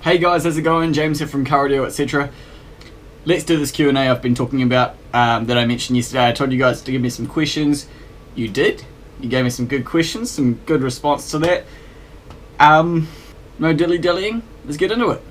Hey guys, how's it going? James here from Audio.etc. Let's do this Q&A I've been talking about that I mentioned yesterday. I told you guys to give me some questions. You did. You gave me some good questions, some good response to that. No dilly-dallying. Let's get into it.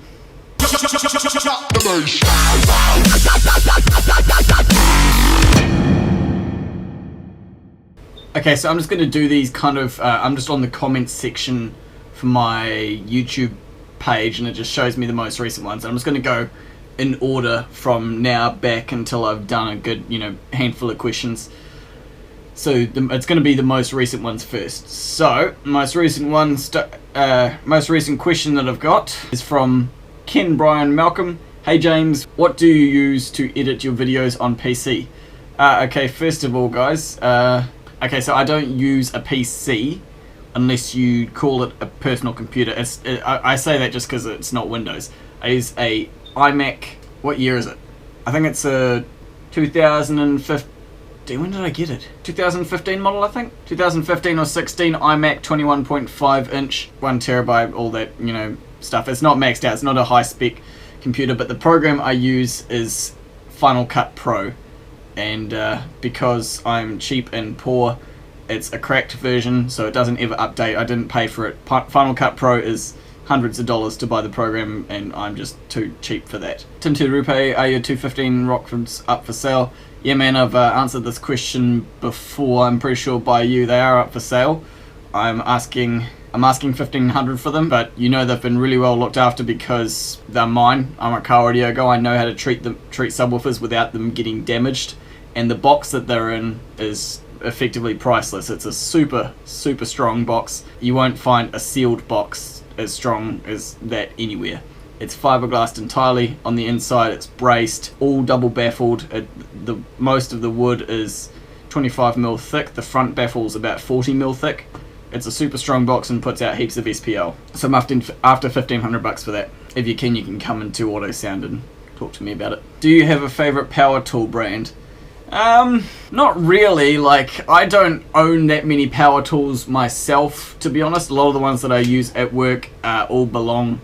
Okay, so I'm just going to do these kind of, I'm just on the comments section for my YouTube page, and it just shows me the most recent ones. And I'm just going to go in order from now back until I've done a good, handful of questions. So it's going to be the most recent ones first. So most recent question that I've got is from Ken Brian Malcolm. Hey James, what do you use to edit your videos on PC? Okay, first of all, guys. Okay, so I don't use a PC unless you call it a personal computer. I say that just because it's not Windows. I use a iMac. What year is it? I think it's a 2015. When did I get it? 2015 model, I think. 2015 or 16 iMac 21.5 inch, 1 terabyte, all that stuff. It's not maxed out. It's not a high spec computer, but the program I use is Final Cut Pro, and because I'm cheap and poor, it's a cracked version, so it doesn't ever update. I didn't pay for it. Final Cut Pro is hundreds of dollars to buy the program, and I'm just too cheap for that. Tintu Rupe, are your 215 Rockfords up for sale? Yeah man, I've answered this question before. I'm pretty sure by you they are up for sale. I'm asking $1,500 for them, but they've been really well looked after because they're mine. I'm a car audio guy. I know how to treat subwoofers without them getting damaged, and the box that they're in is effectively priceless. It's a super strong box. You won't find a sealed box as strong as that anywhere. It's fiberglassed entirely. On the inside it's braced, all double baffled. The most of the wood is 25mm thick. The front baffle's about 40mm thick. It's a super strong box and puts out heaps of SPL. So I'm after $1,500 for that. If you can come into Auto Sound and talk to me about it. Do you have a favorite power tool brand? Not really. I don't own that many power tools myself, to be honest. A lot of the ones that I use at work all belong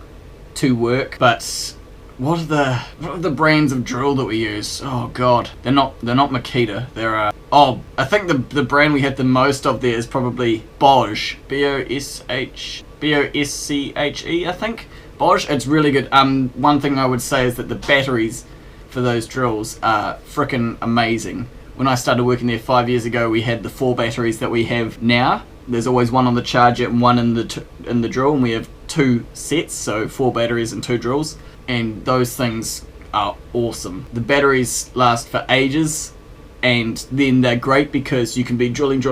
to work. But what are the brands of drill that we use? Oh god, they're not Makita. They're I think the brand we have the most of there is probably Bosch. B-O-S-C-H-E, I think. Bosch. It's really good. One thing I would say is that the batteries for those drills are frickin' amazing. When I started working there 5 years ago, we had the 4 batteries that we have now. There's always one on the charger and one in the drill, and we have 2 sets, so 4 batteries and 2 drills, and those things are awesome. The batteries last for ages, and then they're great because you can be drilling,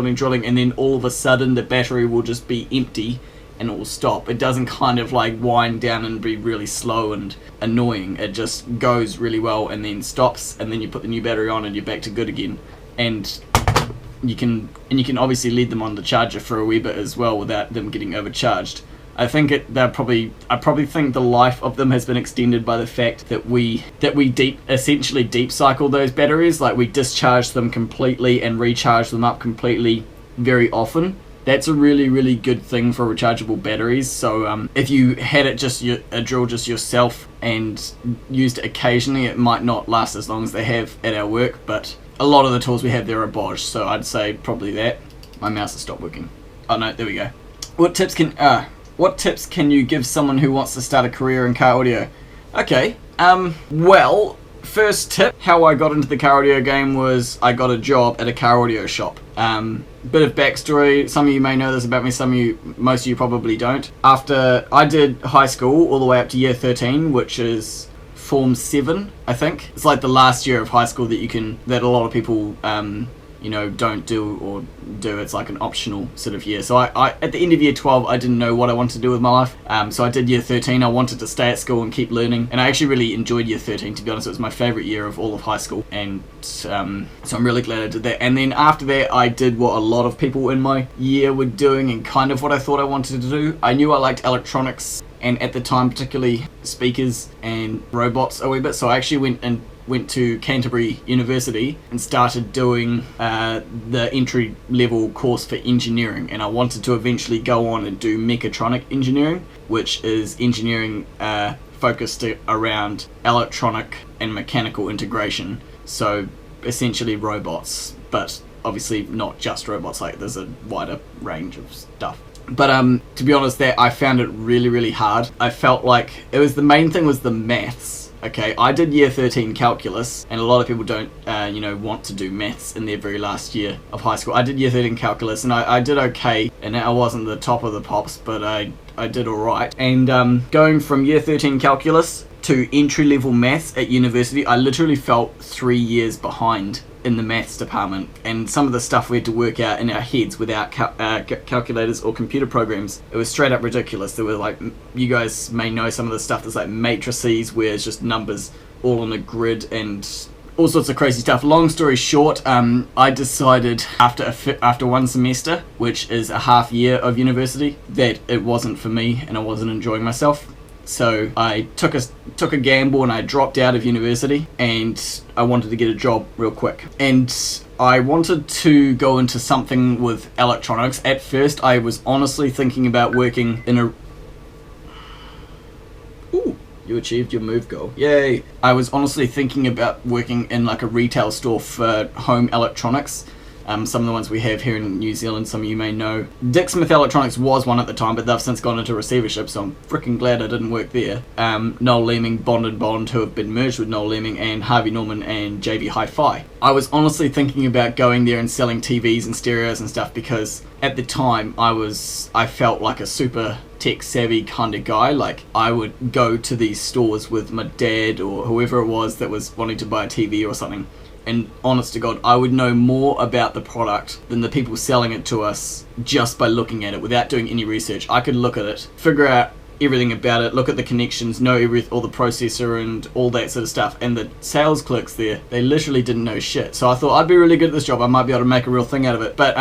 and then all of a sudden the battery will just be empty and it will stop. It doesn't kind of wind down and be really slow and annoying. It just goes really well and then stops, and then you put the new battery on and you're back to good again. And you can obviously leave them on the charger for a wee bit as well without them getting overcharged. I probably think the life of them has been extended by the fact that we essentially deep cycle those batteries. We discharge them completely and recharge them up completely very often. That's a really good thing for rechargeable batteries. So if you had it a drill just yourself and used it occasionally, it might not last as long as they have at our work. But a lot of the tools we have there are Bosch, so I'd say probably that. My mouse has stopped working. Oh no, there we go. What tips can you give someone who wants to start a career in car audio? Okay. Well, first tip, how I got into the car audio game was I got a job at a car audio shop. Bit of backstory, some of you may know this about me, most of you probably don't. After I did high school all the way up to year 13, which is Form 7, I think. It's the last year of high school that a lot of people don't do or do. It's an optional sort of year. So I at the end of year 12, I didn't know what I wanted to do with my life. So I did year 13. I wanted to stay at school and keep learning, and I actually really enjoyed year 13, to be honest. It was my favorite year of all of high school, and so I'm really glad I did that. And then after that, I did what a lot of people in my year were doing, and kind of what I thought I wanted to do. I knew I liked electronics, and at the time particularly speakers and robots a wee bit, so I actually went to Canterbury University and started doing the entry level course for engineering, and I wanted to eventually go on and do mechatronic engineering, which is engineering focused around electronic and mechanical integration. So essentially robots, but obviously not just robots, like there's a wider range of stuff. But to be honest, that I found it really, really hard. I felt like the main thing was the maths. Okay, I did year 13 calculus, and a lot of people don't, want to do maths in their very last year of high school. I did year 13 calculus, and I did okay, and I wasn't the top of the pops, but I did alright. And going from year 13 calculus to entry-level maths at university, I literally felt 3 years behind in the maths department, and some of the stuff we had to work out in our heads without calculators or computer programs, it was straight up ridiculous. There were like, you guys may know some of the stuff that's like matrices where it's just numbers all on a grid and all sorts of crazy stuff. Long story short, I decided after one semester, which is a half year of university, that it wasn't for me and I wasn't enjoying myself. So I took a gamble and I dropped out of university, and I wanted to get a job real quick. And I wanted to go into something with electronics. At first, I was honestly thinking about working in a... Ooh, you achieved your move goal. Yay! I was honestly thinking about working in like a retail store for home electronics. Some of the ones we have here in New Zealand, some of you may know. Dick Smith Electronics was one at the time, but they've since gone into receivership, so I'm freaking glad I didn't work there. Noel Leeming, Bond, who have been merged with Noel Leeming, and Harvey Norman and JV Hi-Fi. I was honestly thinking about going there and selling TVs and stereos and stuff, because at the time I felt like a super tech savvy kind of guy. Like, I would go to these stores with my dad or whoever it was that was wanting to buy a TV or something, and honest to God, I would know more about the product than the people selling it to us just by looking at it without doing any research. I could look at it, figure out everything about it, look at the connections, know all the processor and all that sort of stuff. And the sales clerks there, they literally didn't know shit. So I thought I'd be really good at this job. I might be able to make a real thing out of it. But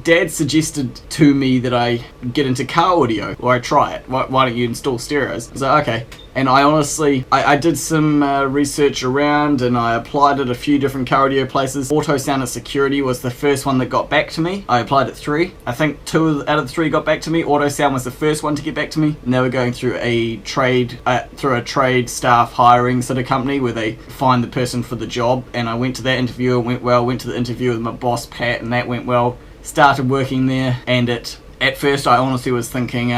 Dad suggested to me that I get into car audio, or I try it. Why don't you install stereos? I was like, okay. And I honestly, I did some research around, and I applied at a few different car audio places. Auto Sound and Security was the first one that got back to me. I applied at 3. I think 2 out of the 3 got back to me. Auto Sound was the first one to get back to me. And they were going through a trade staff hiring sort of company where they find the person for the job. And I went to that interview, it went well. Went to the interview with my boss, Pat, and that went well. Started working there, and at first I honestly was thinking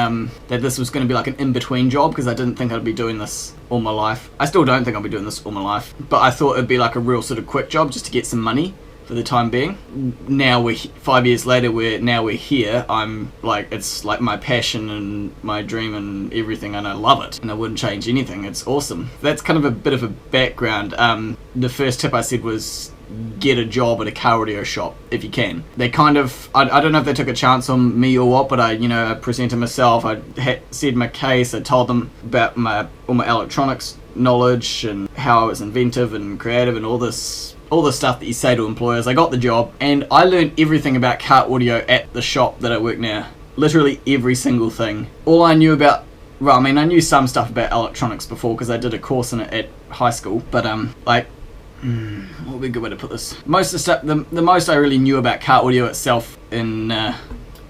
that this was going to be like an in-between job, because I didn't think I'd be doing this all my life. I still don't think I'll be doing this all my life, but I thought it'd be like a real sort of quick job just to get some money for the time being. Now 5 years later, we're here. I'm like, it's like my passion and my dream and everything, and I love it, and I wouldn't change anything. It's awesome. That's kind of a bit of a background. The first tip I said was get a job at a car audio shop if you can. They kind of, I don't know if they took a chance on me or what, but I presented myself, I said my case, I told them about all my electronics knowledge and how I was inventive and creative and all this stuff that you say to employers. I got the job, and I learned everything about car audio at the shop that I work now. Literally every single thing. All I knew about, well, I mean, I knew some stuff about electronics before because I did a course in it at high school, but what would be a good way to put this? Most of the stuff, the most I really knew about car audio itself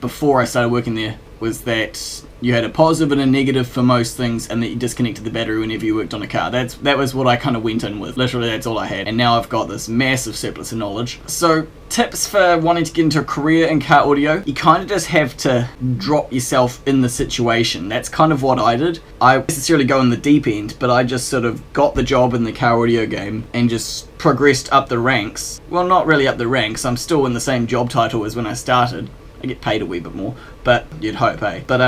before I started working there was that you had a positive and a negative for most things, and that you disconnected the battery whenever you worked on a car. That was what I kind of went in with. Literally, that's all I had. And now I've got this massive surplus of knowledge. So, tips for wanting to get into a career in car audio. You kind of just have to drop yourself in the situation. That's kind of what I did. I didn't necessarily go in the deep end, but I just sort of got the job in the car audio game and just progressed up the ranks. Well, not really up the ranks. I'm still in the same job title as when I started. I get paid a wee bit more, but you'd hope, eh? But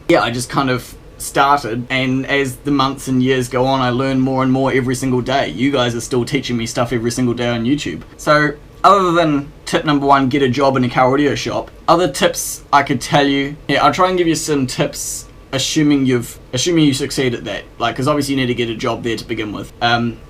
yeah, I just kind of started, and as the months and years go on, I learn more and more every single day. You guys are still teaching me stuff every single day on YouTube. So, other than tip number 1, get a job in a car audio shop, other tips I could tell you, I'll try and give you some tips assuming you succeed at that, like, because obviously you need to get a job there to begin with.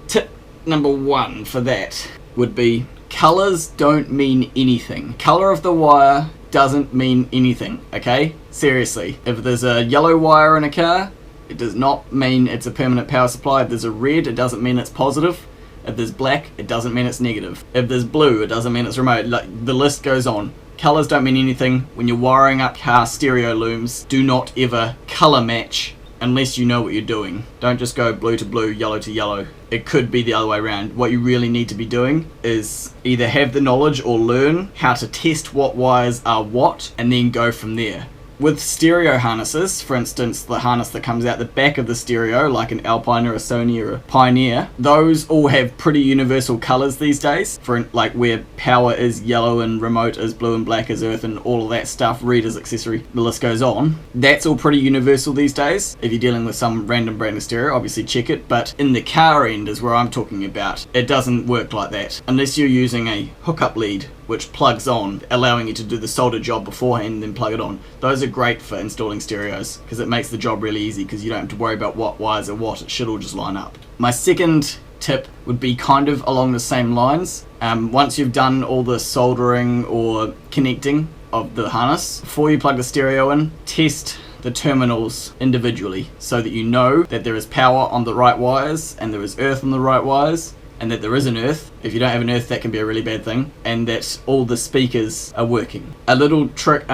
Tip number 1 for that would be, colors don't mean anything. Color of the wire doesn't mean anything, okay? Seriously. If there's a yellow wire in a car, it does not mean it's a permanent power supply. If there's a red, it doesn't mean it's positive. If there's black, it doesn't mean it's negative. If there's blue, it doesn't mean it's remote. Like, the list goes on. Colors don't mean anything. When you're wiring up car stereo looms, do not ever color match unless you know what you're doing. Don't just go blue to blue, yellow to yellow. It could be the other way around. What you really need to be doing is either have the knowledge or learn how to test what wires are what, and then go from there. With stereo harnesses, for instance, the harness that comes out the back of the stereo, like an Alpine or a Sony or a Pioneer, those all have pretty universal colors these days. For like where power is yellow and remote is blue and black is earth and all of that stuff, red is accessory, the list goes on. That's all pretty universal these days. If you're dealing with some random brand of stereo, obviously check it, but in the car end is where I'm talking about. It doesn't work like that, unless you're using a hookup lead which plugs on, allowing you to do the solder job beforehand and then plug it on. Those are great for installing stereos because it makes the job really easy because you don't have to worry about what wires are what. It should all just line up. My second tip would be kind of along the same lines. Once you've done all the soldering or connecting of the harness, before you plug the stereo in, test the terminals individually so that you know that there is power on the right wires and there is earth on the right wires, and that there is an earth. If you don't have an earth, that can be a really bad thing, and that all the speakers are working. A little trick,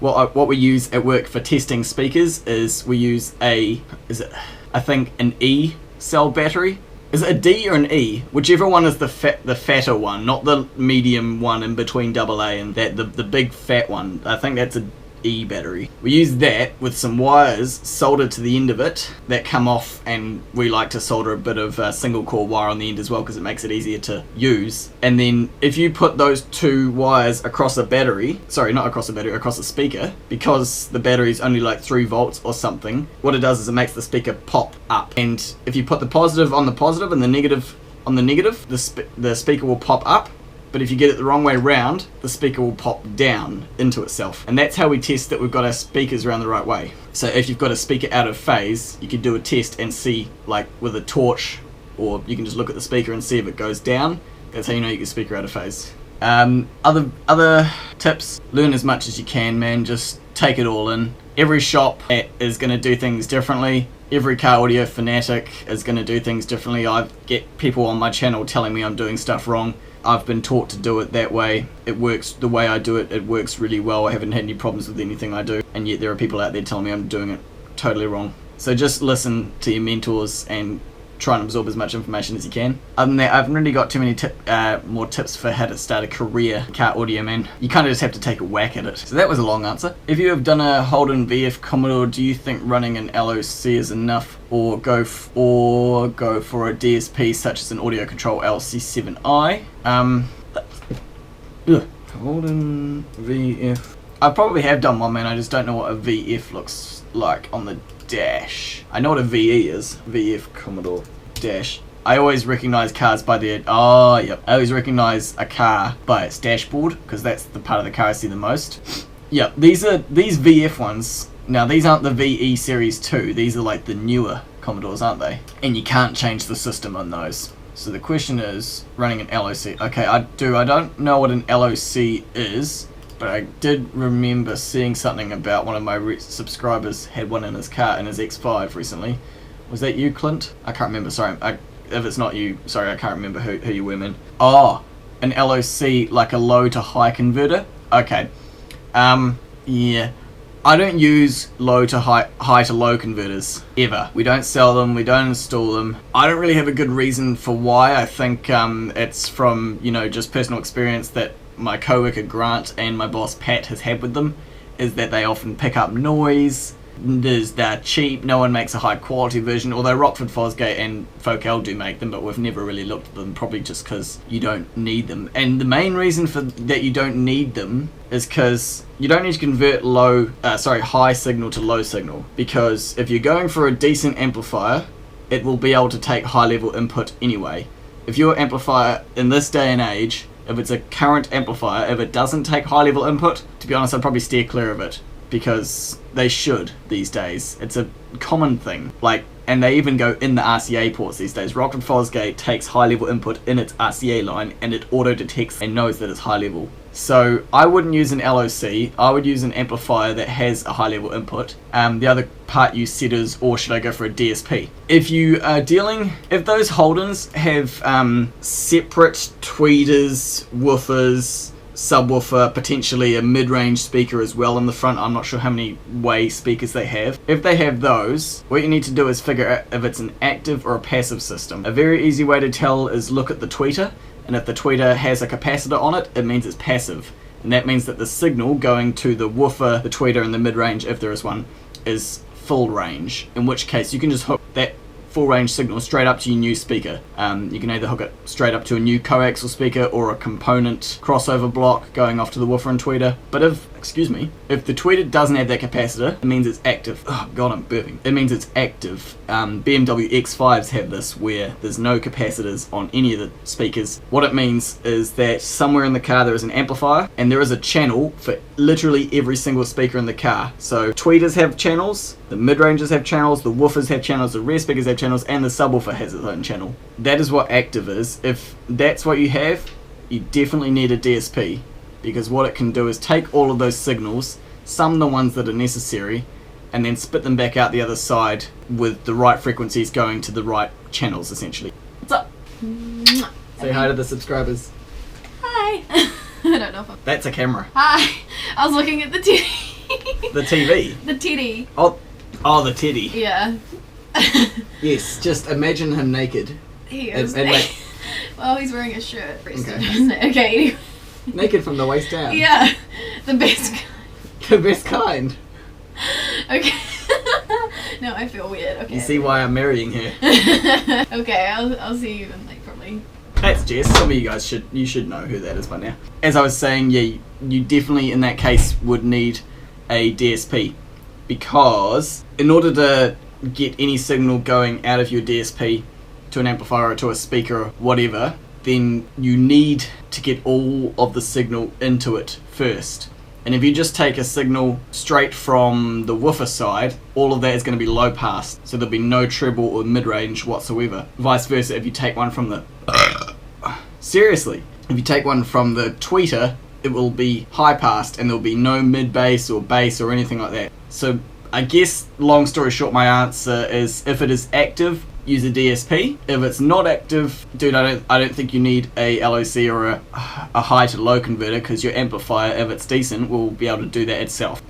what we use at work for testing speakers is we use I think an E cell battery. Is it a D or an E? Whichever one is the fatter one, not the medium one in between AA and that, the big fat one. I think that's a E battery. We use that with some wires soldered to the end of it that come off, and we like to solder a bit of single core wire on the end as well because it makes it easier to use. And then if you put those two wires across a battery, sorry, not across a battery, across a speaker, because the battery is only like 3 volts or something, what it does is it makes the speaker pop up. And if you put the positive on the positive and the negative on the negative, the speaker will pop up. But if you get it the wrong way round, the speaker will pop down into itself. And that's how we test that we've got our speakers around the right way. So if you've got a speaker out of phase, you could do a test and see, like with a torch, or you can just look at the speaker and see if it goes down. That's how you know you get a speaker out of phase. Other tips, learn as much as you can, man. Just take it all in. Every shop is going to do things differently. Every car audio fanatic is going to do things differently. I get people on my channel telling me I'm doing stuff wrong. I've been taught to do it that way. It works the way I do it. It works really well. I haven't had any problems with anything I do. And yet there are people out there telling me I'm doing it totally wrong. So just listen to your mentors and try and absorb as much information as you can. Other than that, I haven't really got too many more tips for how to start a career in car audio, man. You kind of just have to take a whack at it. So that was a long answer. If you have done a Holden VF Commodore, do you think running an LOC is enough, or go for a DSP such as an Audio Control LC7i? Holden VF. I probably have done one, man. I just don't know what a VF looks like on the dash. I know what a VE is. VF Commodore dash. I always recognize cars by their... Oh, yep. I always recognize a car by its dashboard because that's the part of the car I see the most. Yep. These VF ones. Now, these aren't the VE Series 2. These are like the newer Commodores, aren't they? And you can't change the system on those. So the question is, running an LOC. Okay, I don't know what an LOC is, but I did remember seeing something about one of my subscribers had one in his car, in his X5 recently. Was that you, Clint? I can't remember, sorry. If it's not you, sorry, I can't remember who you were, man. Oh, an LOC, like a low to high converter? Okay. Yeah. I don't use low to high to low converters, ever. We don't sell them, we don't install them. I don't really have a good reason for why. I think it's from, just personal experience that my coworker Grant and my boss Pat has had with them, is that they often pick up noise. They're cheap, no one makes a high quality version, although Rockford Fosgate and Focal do make them, but we've never really looked at them, probably just because you don't need them. And the main reason for that you don't need them is because you don't need to convert high signal to low signal, because if you're going for a decent amplifier, it will be able to take high level input anyway. If your amplifier in this day and age, if it's a current amplifier, if it doesn't take high level input, to be honest, I'd probably steer clear of it, because they should these days. It's a common thing. And they even go in the RCA ports these days. Rockford Fosgate takes high level input in its RCA line and it auto detects and knows that it's high level. So I wouldn't use an LOC. I would use an amplifier that has a high level input. The other part you said is, or should I go for a DSP? If you are if those Holdens have separate tweeters, woofers, subwoofer, potentially a mid-range speaker as well in the front. I'm not sure how many way speakers they have. If they have those, what you need to do is figure out if it's an active or a passive system. A very easy way to tell is look at the tweeter, and if the tweeter has a capacitor on it, it means it's passive. And that means that the signal going to the woofer, the tweeter, and the mid-range, if there is one, is full range, in which case you can just hook that full range signal straight up to your new speaker. You can either hook it straight up to a new coaxial speaker or a component crossover block going off to the woofer and tweeter. But if the tweeter doesn't have that capacitor, it means it's active. Oh god, I'm burping. It means it's active. BMW X5s have this where there's no capacitors on any of the speakers. What it means is that somewhere in the car there is an amplifier and there is a channel for literally every single speaker in the car. So tweeters have channels, the mid-ranges have channels, the woofers have channels, the rear speakers have channels, and the subwoofer has its own channel. That is what active is. If that's what you have, you definitely need a DSP, because what it can do is take all of those signals, sum the ones that are necessary, and then spit them back out the other side with the right frequencies going to the right channels, essentially. What's up? Say hi to the subscribers. Hi. I don't know if I'm... That's a camera. Hi. I was looking at the TV. The TV? The titty. Oh, the titty. Yeah. Yes, just imagine him naked. He is naked. Well, he's wearing a shirt. Okay. Okay, anyway. Naked from the waist down. Yeah. The best kind. The best kind. Okay. No, I feel weird. Okay. You see why I'm marrying her. Okay, I'll see you in like probably... That's Jess. Some of you guys should know who that is by now. As I was saying, yeah, you definitely in that case would need a DSP, because in order to get any signal going out of your DSP to an amplifier or to a speaker or whatever, then you need to get all of the signal into it first. And if you just take a signal straight from the woofer side, all of that is going to be low pass, so there'll be no treble or mid-range whatsoever. Vice versa, if you take one from the... Seriously, if you take one from the tweeter, it will be high passed and there'll be no mid-bass or bass or anything like that. So I guess, long story short, my answer is if it is active, use a DSP. If it's not active, dude, I don't think you need a LOC or a high to low converter, because your amplifier, if it's decent, will be able to do that itself.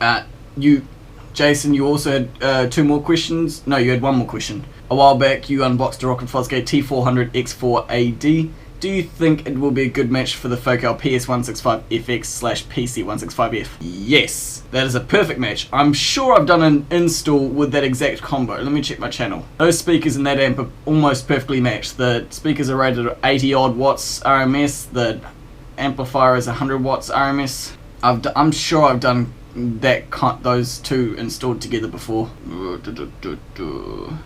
Jason, you also had 2 more questions. No, you had 1 more question. A while back, you unboxed a Rocket Fosgate T400 X4AD. Do you think it will be a good match for the Focal PS165FX/PC165F? Yes, that is a perfect match. I'm sure I've done an install with that exact combo. Let me check my channel. Those speakers in that amp are almost perfectly matched. The speakers are rated at 80 odd watts RMS. The amplifier is 100 watts RMS. I'm sure I've done those 2 installed together before. I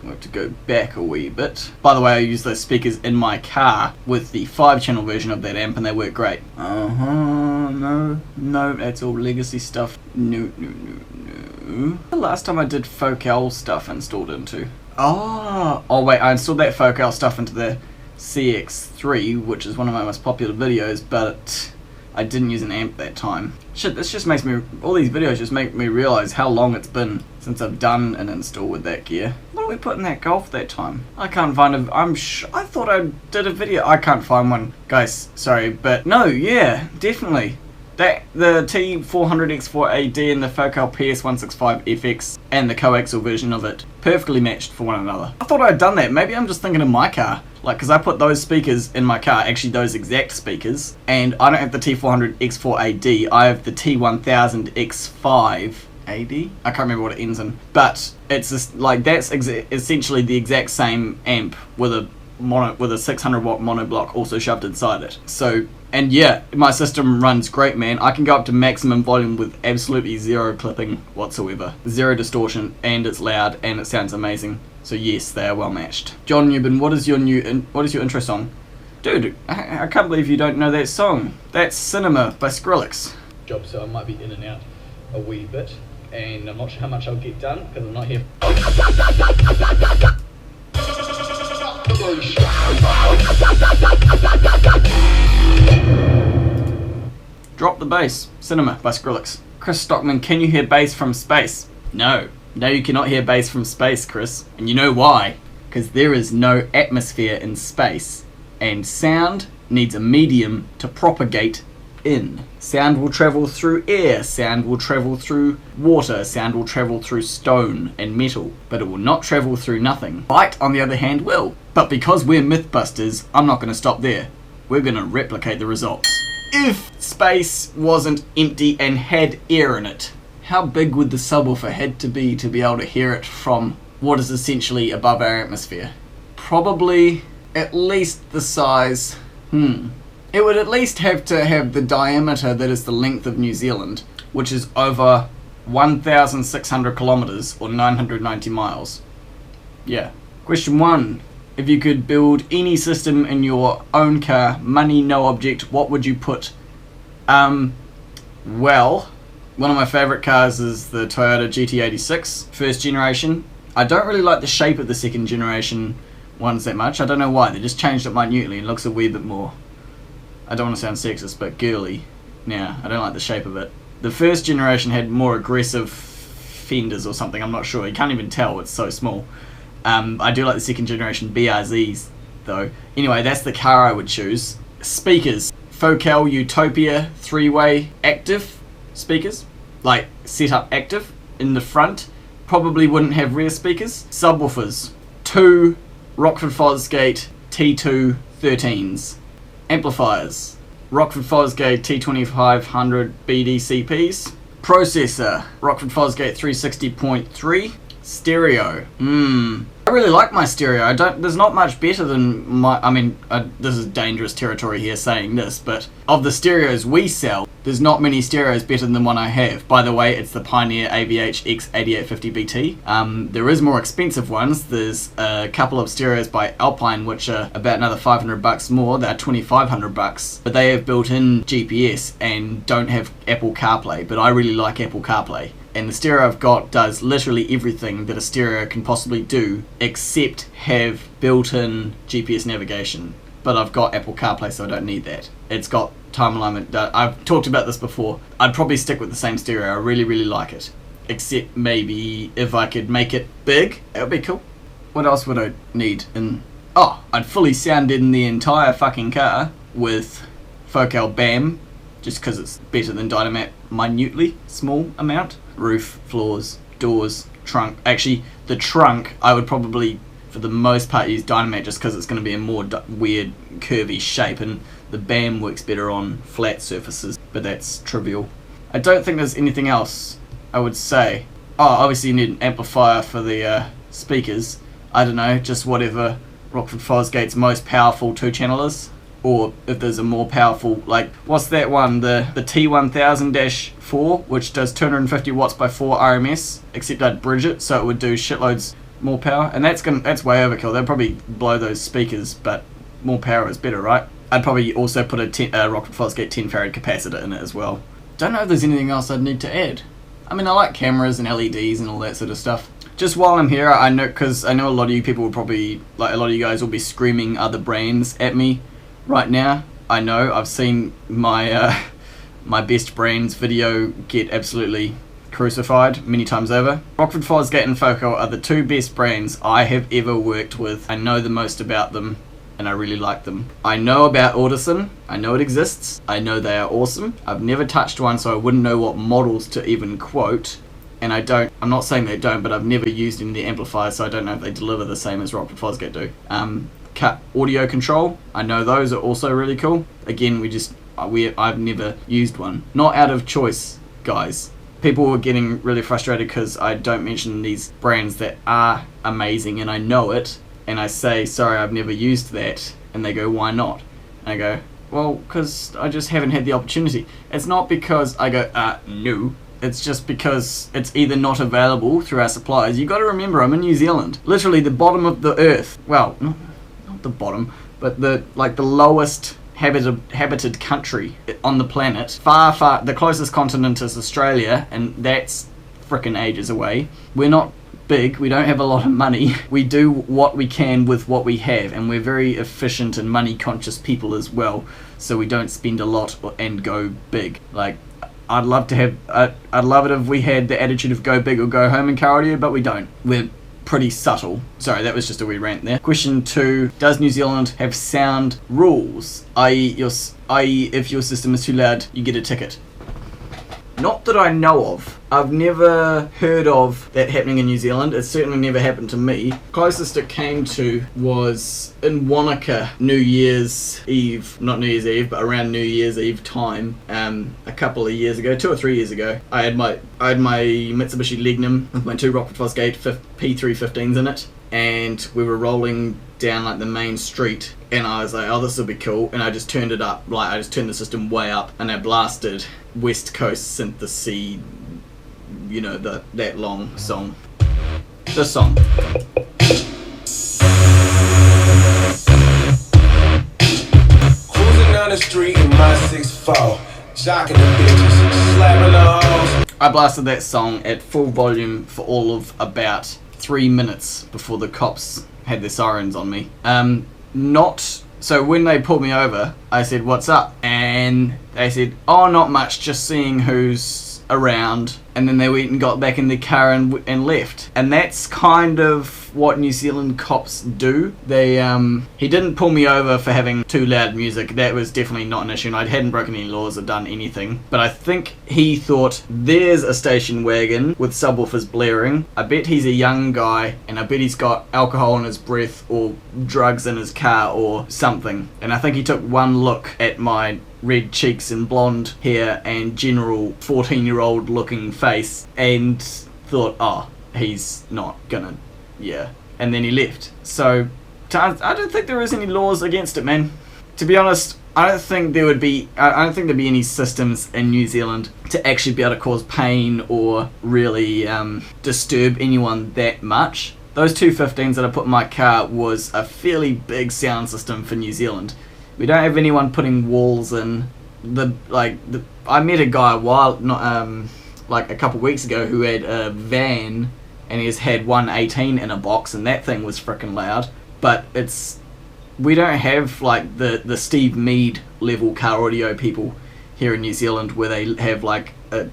have to go back a wee bit. By the way, I use those speakers in my car with the 5-channel version of that amp and they work great. No, that's all legacy stuff. No. The last time I did Focal stuff installed into... Oh wait, I installed that Focal stuff into the CX3, which is one of my most popular videos, but I didn't use an amp that time. Shit, this just makes me... All these videos just make me realise how long it's been since I've done an install with that gear. What did we put in that Golf that time? I can't find a... I thought I did a video. I can't find one. Guys, sorry, but no, yeah, definitely. The T400 X4AD and the Focal PS165FX and the coaxial version of it perfectly matched for one another. I thought I'd done that. Maybe I'm just thinking of my car. Like, because I put those speakers in my car, actually those exact speakers, and I don't have the T400 X4AD, I have the T1000 X5AD? I can't remember what it ends in. But it's just, like, that's essentially the exact same amp with a 600 watt mono block also shoved inside it. So, and yeah, my system runs great, man. I can go up to maximum volume with absolutely 0 clipping whatsoever. 0 distortion, and it's loud, and it sounds amazing. So yes, they are well matched. John Newman, what is your intro song? Dude, I can't believe you don't know that song. That's Cinema by Skrillex. Job, so I might be in and out a wee bit, and I'm not sure how much I'll get done because I'm not here. Drop the Bass, Cinema by Skrillex. Chris Stockman, can you hear bass from space? No. No, you cannot hear bass from space, Chris. And you know why? Because there is no atmosphere in space. And sound needs a medium to propagate in. Sound will travel through air, sound will travel through water, sound will travel through stone and metal, but it will not travel through nothing. Light, on the other hand, will. But because we're Mythbusters, I'm not going to stop there. We're going to replicate the results. If space wasn't empty and had air in it, how big would the subwoofer had to be able to hear it from what is essentially above our atmosphere? Probably at least the size... It would at least have to have the diameter that is the length of New Zealand, which is over 1,600 kilometers or 990 miles. Yeah. Question 1. If you could build any system in your own car, money, no object, what would you put? Well, one of my favourite cars is the Toyota GT86, first generation. I don't really like the shape of the second generation ones that much. I don't know why. They just changed it minutely and looks a wee bit more, I don't want to sound sexist, but girly. Now, I don't like the shape of it. The first generation had more aggressive fenders or something, I'm not sure. You can't even tell, it's so small. I do like the second generation BRZs, though. Anyway, that's the car I would choose. Speakers. Focal Utopia 3-way active speakers. Like, set up active in the front. Probably wouldn't have rear speakers. Subwoofers. 2 Rockford Fosgate T2 13s. Amplifiers. Rockford Fosgate T2500 BDCPs. Processor. Rockford Fosgate 360.3. Stereo. I really like my stereo. There's not much better than my... this is dangerous territory here saying this, but of the stereos we sell, there's not many stereos better than the one I have. By the way, it's the Pioneer AVH X8850BT. There is more expensive ones. There's a couple of stereos by Alpine, which are about another $500 more. They're $2,500, but they have built-in GPS and don't have Apple CarPlay, but I really like Apple CarPlay. And the stereo I've got does literally everything that a stereo can possibly do, except have built-in GPS navigation. But I've got Apple CarPlay, so I don't need that. It's got time alignment. I've talked about this before. I'd probably stick with the same stereo. I really, really like it. Except maybe if I could make it big, that would be cool. What else would I need? I'd fully sound in the entire fucking car with Focal BAM, just because it's better than Dynamat minutely small amount. Roof, floors, doors, trunk. Actually, the trunk, I would probably, for the most part, use Dynamat just because it's going to be a more weird, curvy shape, and the BAM works better on flat surfaces, but that's trivial. I don't think there's anything else I would say. Obviously you need an amplifier for the speakers. I don't know, just whatever Rockford Fosgate's most powerful 2-channel is. Or if there's a more powerful, like, what's that one? The T1000-4, which does 250 watts by 4 RMS, except I'd bridge it, so it would do shitloads more power. And that's way overkill. They'd probably blow those speakers, but more power is better, right? I'd probably also put a Rockford Fosgate 10 farad capacitor in it as well. Don't know if there's anything else I'd need to add. I mean, I like cameras and LEDs and all that sort of stuff. Just while I'm here, I know, because I know a lot of you people will probably, like, a lot of you guys will be screaming other brands at me right now. I know, I've seen my my best brands video get absolutely crucified many times over. Rockford Fosgate and Focal are the 2 best brands I have ever worked with. I know the most about them, and I really like them. I know about Audison, I know it exists, I know they are awesome. I've never touched one, so I wouldn't know what models to even quote. And I'm not saying they don't, but I've never used any of the amplifiers, so I don't know if they deliver the same as Rockford Fosgate do. Cut audio control, I know those are also really cool. Again, I've never used one. Not out of choice, guys. People were getting really frustrated because I don't mention these brands that are amazing and I know it, and I say, sorry, I've never used that, and they go, why not? And I go, well, because I just haven't had the opportunity. It's not because I go, no. It's just because it's either not available through our suppliers. You got to remember, I'm in New Zealand. Literally the bottom of the earth. Well, not the bottom, but the lowest habited country on the planet. Far, the closest continent is Australia, and that's frickin' ages away. We're not big, we don't have a lot of money. We do what we can with what we have, and we're very efficient and money conscious people as well, so we don't spend a lot and go big. Like, I'd love it if we had the attitude of go big or go home in car audio, but we don't. We're pretty subtle. Sorry, that was just a wee rant there. Question 2, does New Zealand have sound rules? i.e. if your system is too loud, you get a ticket? Not that I know of. I've never heard of that happening in New Zealand. It's certainly never happened to me. Closest it came to was in Wanaka, New Year's Eve. Not New Year's Eve, but around New Year's Eve time. A couple of years ago, 2 or 3 years ago. I had my Mitsubishi Lignum with my 2 Rockford Fosgate P315s in it. And we were rolling down like the main street, and I was like, oh, this will be cool, and I just turned it up, like I just turned the system way up, and I blasted West Coast Synth the Sea, you know, that long song. This song. Cruising down the street in my 6'4", jocking the bitches, slapping the hoes. I blasted that song at full volume for all of about 3 minutes before the cops had their sirens on me. So when they pulled me over, I said, what's up? And they said, oh, not much, just seeing who's around. And then they went and got back in their car and left. And that's kind of what New Zealand cops do. He didn't pull me over for having too loud music. That was definitely not an issue, and I hadn't broken any laws or done anything. But I think he thought, there's a station wagon with subwoofers blaring. I bet he's a young guy, and I bet he's got alcohol in his breath or drugs in his car or something. And I think he took one look at my red cheeks and blonde hair and general 14-year-old looking face and thought, oh, he's not gonna, yeah. And then he left. So I don't think there is any laws against it, man. To be honest, I don't think there'd be any systems in New Zealand to actually be able to cause pain or really disturb anyone that much. Those 215s that I put in my car was a fairly big sound system for New Zealand. We don't have anyone putting walls in. I met a guy a couple weeks ago who had a van and he's had 118 in a box, and that thing was freaking loud. But we don't have like the Steve Mead level car audio people here in New Zealand where they have like a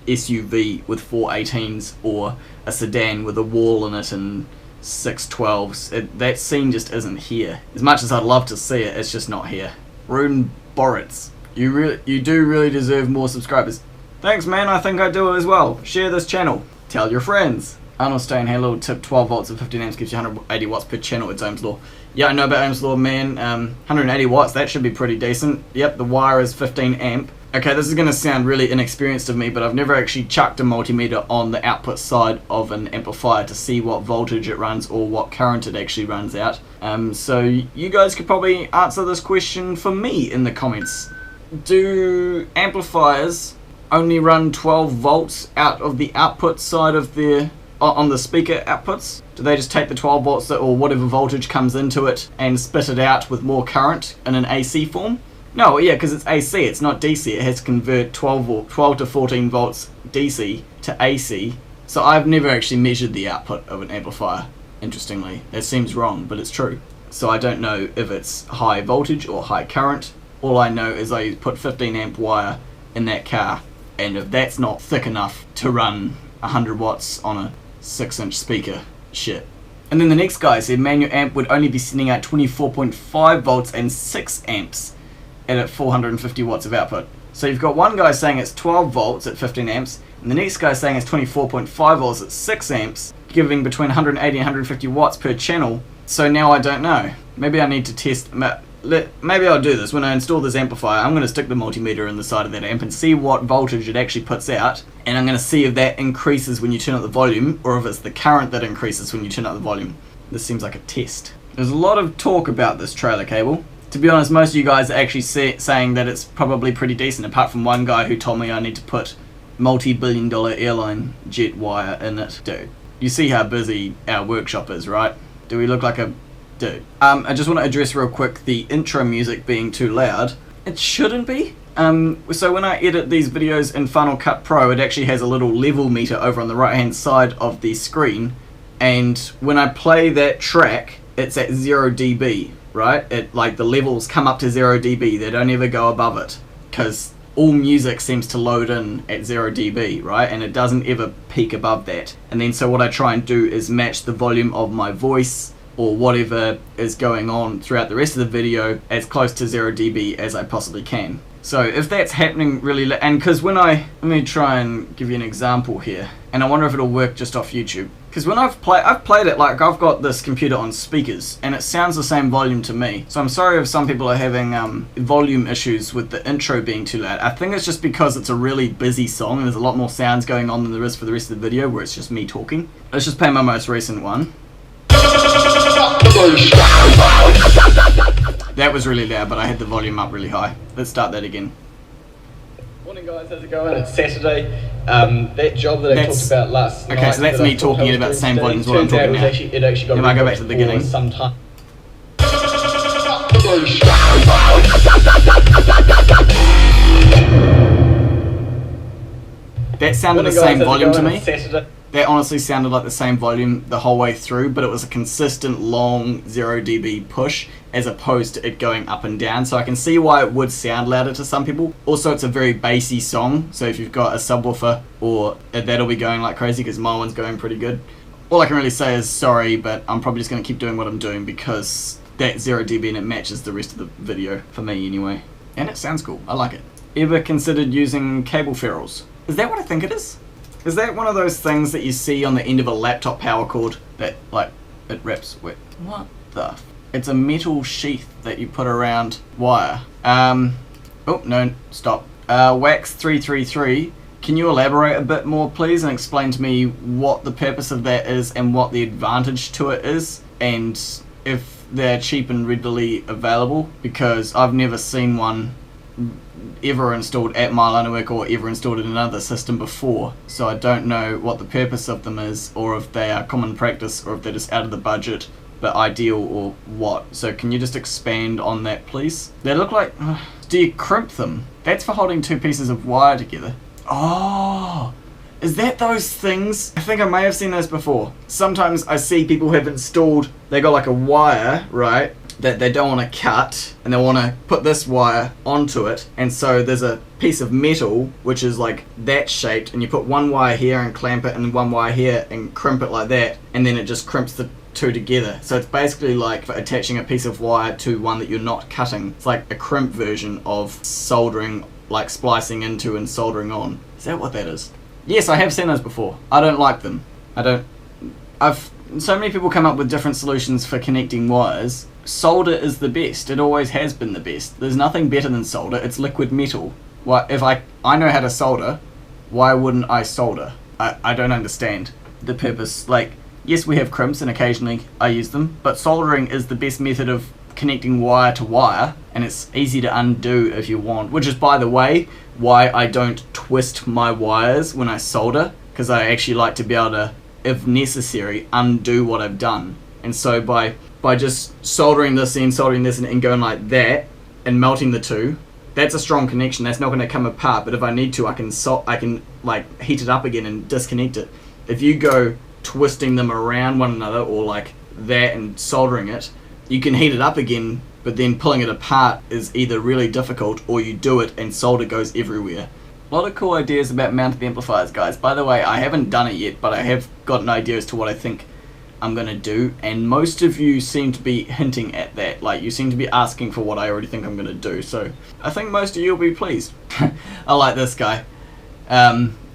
SUV with 418s or a sedan with a wall in it and 612s. That scene just isn't here. As much as I'd love to see it, it's just not here. Rune Boritz, you do really deserve more subscribers. Thanks, man. I think I do as well. Share this channel. Tell your friends. Arnold Stone, hey, little tip, 12 volts and 15 amps gives you 180 watts per channel. It's Ohm's Law. Yeah, I know about Ohm's Law, man. 180 watts, that should be pretty decent. Yep, the wire is 15 amp. Okay, this is going to sound really inexperienced of me, but I've never actually chucked a multimeter on the output side of an amplifier to see what voltage it runs or what current it actually runs out. So you guys could probably answer this question for me in the comments. Do amplifiers only run 12 volts out of the output side of on the speaker outputs? Do they just take the 12 volts or whatever voltage comes into it and spit it out with more current in an AC form? No, yeah, because it's AC, it's not DC. It has to convert 12 to 14 volts DC to AC. So I've never actually measured the output of an amplifier, interestingly. It seems wrong, but it's true. So I don't know if it's high voltage or high current. All I know is I put 15 amp wire in that car, and if that's not thick enough to run 100 watts on a 6-inch speaker, shit. And then the next guy said manual amp would only be sending out 24.5 volts and 6 amps at 450 watts of output. So you've got one guy saying it's 12 volts at 15 amps, and the next guy saying it's 24.5 volts at 6 amps, giving between 180 and 150 watts per channel. So now I don't know. Maybe I need to test. Maybe I'll do this. When I install this amplifier, I'm going to stick the multimeter in the side of that amp and see what voltage it actually puts out, and I'm going to see if that increases when you turn up the volume, or if it's the current that increases when you turn up the volume. This seems like a test. There's a lot of talk about this trailer cable. To be honest, most of you guys are actually saying that it's probably pretty decent, apart from one guy who told me I need to put multi-billion-dollar airline jet wire in it. Dude, you see how busy our workshop is, right? Do we look like a dude? I just want to address real quick the intro music being too loud. It shouldn't be. So when I edit these videos in Final Cut Pro, it actually has a little level meter over on the right-hand side of the screen, and when I play that track, it's at 0 dB. Right? It, like, the levels come up to 0 dB. They don't ever go above it, because all music seems to load in at 0 dB, right? And it doesn't ever peak above that. And then so what I try and do is match the volume of my voice or whatever is going on throughout the rest of the video as close to 0 dB as I possibly can. So if that's happening really, and because let me try and give you an example here, and I wonder if it'll work just off YouTube. Because when I've played it, like I've got this computer on speakers, and it sounds the same volume to me. So I'm sorry if some people are having volume issues with the intro being too loud. I think it's just because it's a really busy song, and there's a lot more sounds going on than there is for the rest of the video, where it's just me talking. Let's just play my most recent one. That was really loud, but I had the volume up really high. Let's start that again. Morning guys, how's it going? It's Saturday. That job that I talked about last night. Okay, so that's me talking at about the same volume as what I'm talking now. It actually got I go back to the beginning. Sometime. That sounded the same volume to me. That honestly sounded like the same volume the whole way through, but it was a consistent long 0 dB push as opposed to it going up and down. So I can see why it would sound louder to some people. Also, it's a very bassy song, so if you've got a subwoofer, or that'll be going like crazy because my one's going pretty good. All I can really say is sorry, but I'm probably just going to keep doing what I'm doing because that 0 dB and it matches the rest of the video, for me anyway. And it sounds cool, I like it. Ever considered using cable ferrules? Is that what I think it is? Is that one of those things that you see on the end of a laptop power cord that, like, it wraps with? What the? It's a metal sheath that you put around wire. Oh, no, stop. Wax333, can you elaborate a bit more, please, and explain to me what the purpose of that is and what the advantage to it is, and if they're cheap and readily available, because I've never seen one ever installed at my line of work or ever installed in another system before, so I don't know what the purpose of them is, or if they are common practice, or if they're just out of the budget but ideal, or what. So can you just expand on that, please? They look like, do you crimp them? That's for holding two pieces of wire together. Oh, is that those things? I think I may have seen those before. Sometimes I see people have installed, they got like a wire, right, that they don't want to cut, and they want to put this wire onto it, and so there's a piece of metal which is like that shaped, and you put one wire here and clamp it, and one wire here and crimp it like that, and then it just crimps the two together. So it's basically like for attaching a piece of wire to one that you're not cutting. It's like a crimp version of soldering, like splicing into and soldering on. Is that what that is? Yes, I have seen those before. I don't like them. So many people come up with different solutions for connecting wires. Solder is the best. It always has been the best. There's nothing better than solder. It's liquid metal. Why, if I know how to solder, why wouldn't I solder? I don't understand the purpose. Like, yes, we have crimps and occasionally I use them, but soldering is the best method of connecting wire to wire, and it's easy to undo if you want, which is, by the way, why I don't twist my wires when I solder, because I actually like to be able to, if necessary, undo what I've done. And so by just soldering this in, soldering this in, and going like that, and melting the two, that's a strong connection. That's not going to come apart, but if I need to, I can like heat it up again and disconnect it. If you go twisting them around one another, or like that, and soldering it, you can heat it up again, but then pulling it apart is either really difficult, or you do it and solder goes everywhere. A lot of cool ideas about mounting the amplifiers, guys. By the way, I haven't done it yet, but I have got an idea as to what I think I'm going to do, and most of you seem to be hinting at that. Like, you seem to be asking for what I already think I'm going to do, so I think most of you will be pleased. I like this guy.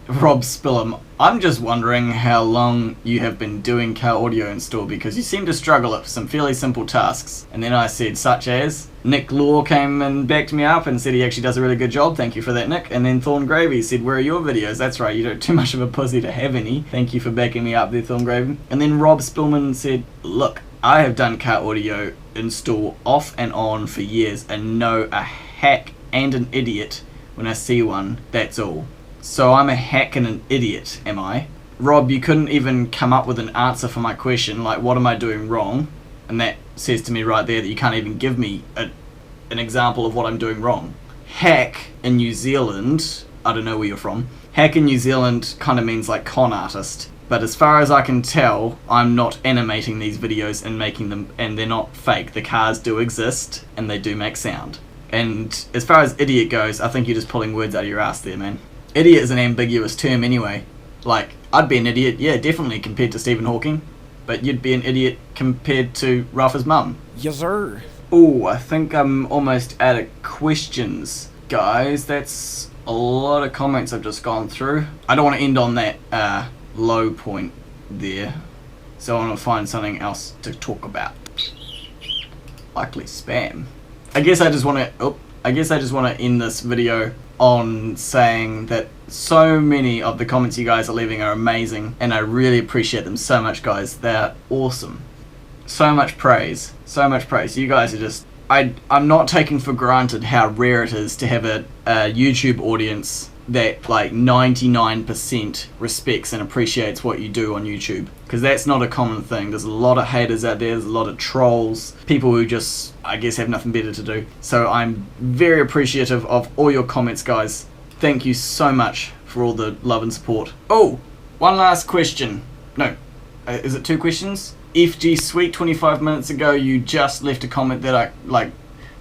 Rob Spillum, I'm just wondering how long you have been doing Kite Audio install, because you seem to struggle at some fairly simple tasks. And then I said, such as? Nick Law came and backed me up and said he actually does a really good job. Thank you for that, Nick. And then Thorn Gravy said, where are your videos? That's right, you don't too much of a pussy to have any. Thank you for backing me up there, Thorn Gravy. And then Rob Spillman said, look, I have done Kite Audio install off and on for years and know a hack and an idiot when I see one, that's all. So I'm a hack and an idiot, am I? Rob, you couldn't even come up with an answer for my question, like what am I doing wrong? And that says to me right there that you can't even give me an example of what I'm doing wrong. Hack in New Zealand, I don't know where you're from, hack in New Zealand kind of means like con artist. But as far as I can tell, I'm not animating these videos and making them, and they're not fake. The cars do exist and they do make sound. And as far as idiot goes, I think you're just pulling words out of your ass there, man. Idiot is an ambiguous term anyway. Like, I'd be an idiot, yeah, definitely, compared to Stephen Hawking. But you'd be an idiot compared to Ralph's mum. Yes, sir. Oh, I think I'm almost out of questions. Guys, that's a lot of comments I've just gone through. I don't want to end on that low point there. So I want to find something else to talk about. Likely spam. I guess I just want to end this video on saying that so many of the comments you guys are leaving are amazing, and I really appreciate them so much, guys. They're awesome. So much praise. So much praise. You guys are just... I'm not taking for granted how rare it is to have a YouTube audience that like 99% respects and appreciates what you do on YouTube, because that's not a common thing. There's a lot of haters out there, there's a lot of trolls, people who just, I guess, have nothing better to do. So I'm very appreciative of all your comments, guys. Thank you so much for all the love and support. Oh, one last question. No, is it 2 questions? FG Sweet, 25 minutes ago you just left a comment that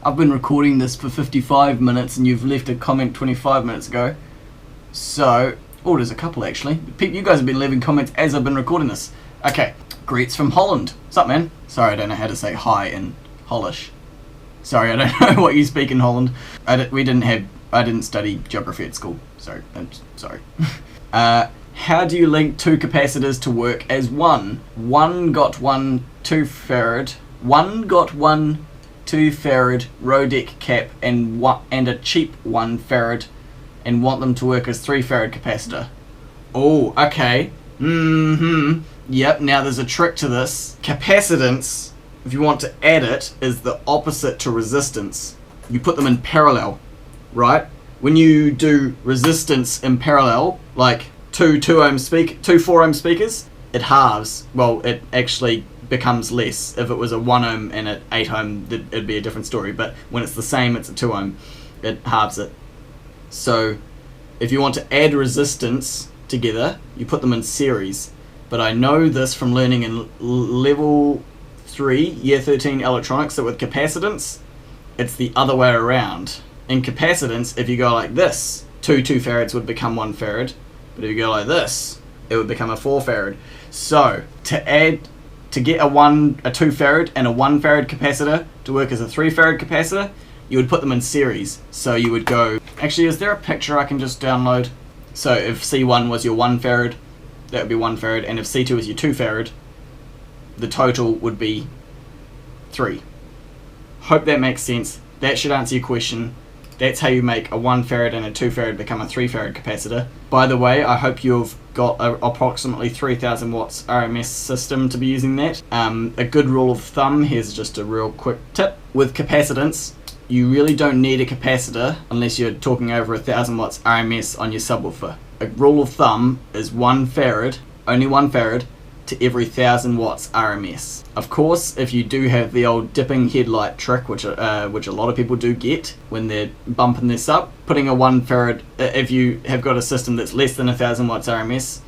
I've been recording this for 55 minutes and you've left a comment 25 minutes ago. So, oh, there's a couple actually. You guys have been leaving comments as I've been recording this. Okay, Greets from Holland. What's up, man? Sorry, I don't know how to say hi in Hollish. Sorry, I don't know what you speak in Holland. I didn't study geography at school. Sorry, I'm sorry. How do you link 2 capacitors to work as one? One got 1 2 farad. One got 1 2 farad Rodec cap and a cheap 1 farad, and want them to work as 3 farad capacitor. Oh, okay. Yep, now there's a trick to this. Capacitance, if you want to add it, is the opposite to resistance. You put them in parallel, right? When you do resistance in parallel, like two 4 ohm speakers, it halves. Well, it actually becomes less. If it was a 1 ohm and an 8 ohm, it'd be a different story. But when it's the same, it's a 2 ohm, it halves it. So if you want to add resistance together, you put them in series. But I know this from learning in level 3, year 13 electronics, that with capacitance, it's the other way around. In capacitance, if you go like this, 2 farads would become 1 farad. But if you go like this, it would become a 4 farad. So to get a 2 farad and a 1 farad capacitor to work as a 3 farad capacitor, you would put them in series. So you would go... Actually, is there a picture I can just download? So if C1 was your 1 farad, that would be 1 farad. And if C2 is your 2 farad, the total would be 3. Hope that makes sense. That should answer your question. That's how you make a 1 farad and a 2 farad become a 3 farad capacitor. By the way, I hope you've got approximately 3000 watts RMS system to be using that. A good rule of thumb, here's just a real quick tip. With capacitance, you really don't need a capacitor unless you're talking over 1000 watts RMS on your subwoofer. A rule of thumb is 1 farad, only 1 farad, to every 1000 watts RMS. Of course, if you do have the old dipping headlight trick, which a lot of people do get when they're bumping this up, putting a 1 farad, if you have got a system that's less than 1000 watts RMS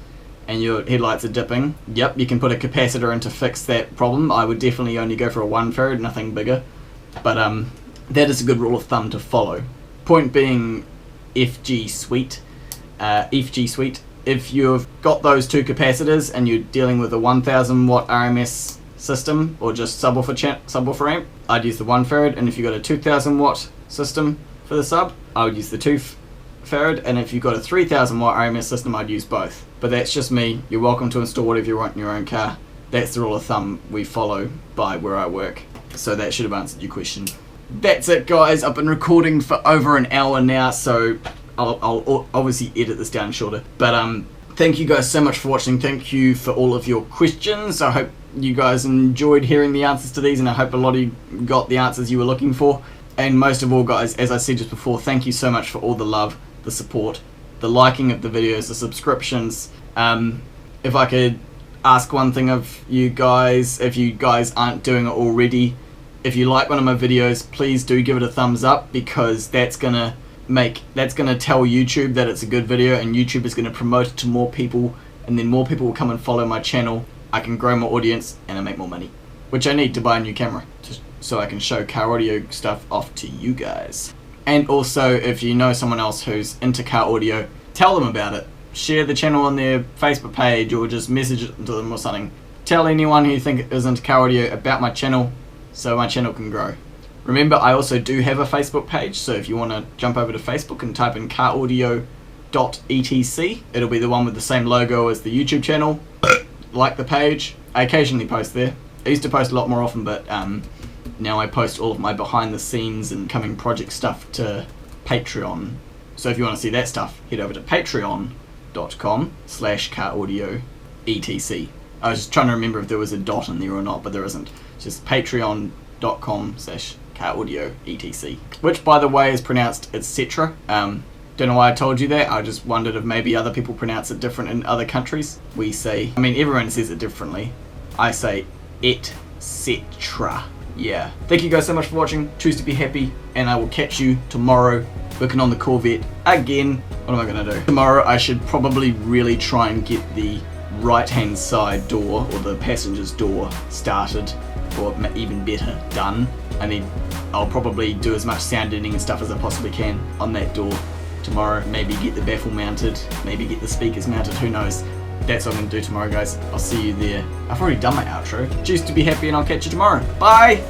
and your headlights are dipping, yep, you can put a capacitor in to fix that problem. I would definitely only go for a 1 farad, nothing bigger. But that is a good rule of thumb to follow. Point being, FG Sweet. If you've got those 2 capacitors and you're dealing with a 1000 watt RMS system or just subwoofer amp, I'd use the 1 farad. And if you've got a 2000 watt system for the sub, I would use the 2 farad. And if you've got a 3000 watt RMS system, I'd use both. But that's just me. You're welcome to install whatever you want in your own car. That's the rule of thumb we follow by where I work. So that should have answered your question. That's it, guys. I've been recording for over an hour now, so I'll obviously edit this down shorter. But thank you guys so much for watching. Thank you for all of your questions. I hope you guys enjoyed hearing the answers to these, and I hope a lot of you got the answers you were looking for. And most of all, guys, as I said just before, thank you so much for all the love, the support, the liking of the videos, the subscriptions. If I could ask one thing of you guys, if you guys aren't doing it already, if you like one of my videos, please do give it a thumbs up, because that's gonna tell YouTube that it's a good video, and YouTube is gonna promote it to more people, and then more people will come and follow my channel. I can grow my audience and I make more money, which I need to buy a new camera. so I can show car audio stuff off to you guys. And also, if you know someone else who's into car audio, tell them about it. Share the channel on their Facebook page or just message it to them or something. Tell anyone who you think is into car audio about my channel so my channel can grow. Remember, I also do have a Facebook page, so if you want to jump over to Facebook and type in Audio.etc, it'll be the one with the same logo as the YouTube channel. Like the page. I occasionally post there. I used to post a lot more often, but now I post all of my behind the scenes and coming project stuff to Patreon. So if you want to see that stuff, head over to patreon.com/CarAudioETC. I was just trying to remember if there was a dot in there or not, but there isn't. It's just patreon.com/CarAudioETC. Which, by the way, is pronounced etc. Don't know why I told you that. I just wondered if maybe other people pronounce it different in other countries. We say, I mean, everyone says it differently. I say etc. Yeah. Thank you guys so much for watching. Choose to be happy, and I will catch you tomorrow working on the Corvette again. What am I going to do? Tomorrow I should probably really try and get the right hand side door, or the passenger's door, started, or even better, done. I'll probably do as much sound editing and stuff as I possibly can on that door tomorrow. Maybe get the baffle mounted, maybe get the speakers mounted, who knows. That's what I'm going to do tomorrow, guys. I'll see you there. I've already done my outro. Choose to be happy, and I'll catch you tomorrow. Bye!